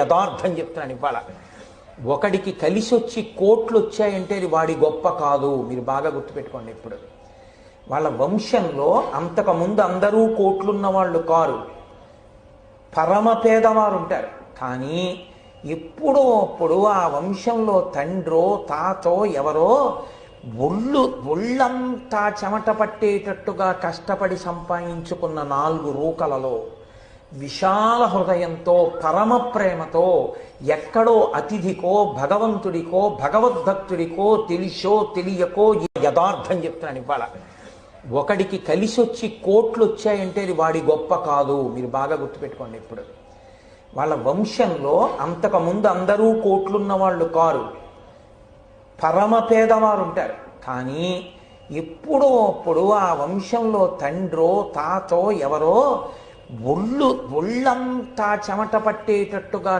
యథార్థం చెప్తున్నాను ఇవాళ. ఒకడికి కలిసి వచ్చి కోట్లు వచ్చాయంటే అది వాడి గొప్ప కాదు. మీరు బాగా గుర్తుపెట్టుకోండి. ఇప్పుడు వాళ్ళ వంశంలో అంతకుముందు అందరూ కోట్లున్న వాళ్ళు కారు, పరమ పేదవారు ఉంటారు. కానీ ఎప్పుడో అప్పుడు ఆ వంశంలో తండ్రో తాతో ఎవరో ఒళ్ళంతా చెమట పట్టేటట్టుగా కష్టపడి సంపాదించుకున్న 4 రూకలలో విశాల హృదయంతో పరమ ప్రేమతో ఎక్కడో అతిథికో భగవంతుడికో భగవద్భక్తుడికో తెలిసో తెలియకో యథార్థం చెప్తున్నాను ఇవాళ. ఒకడికి కలిసి వచ్చి కోట్లు వచ్చాయంటే అది వాడి గొప్ప కాదు. మీరు బాగా గుర్తుపెట్టుకోండి. ఇప్పుడు వాళ్ళ వంశంలో అంతకుముందు అందరూ కోట్లున్న వాళ్ళు కారు, పరమ పేదవారు ఉంటారు. కానీ ఎప్పుడో అప్పుడు ఆ వంశంలో తండ్రో తాతో ఎవరో ఒళ్ళంతా చెమట పట్టేటట్టుగా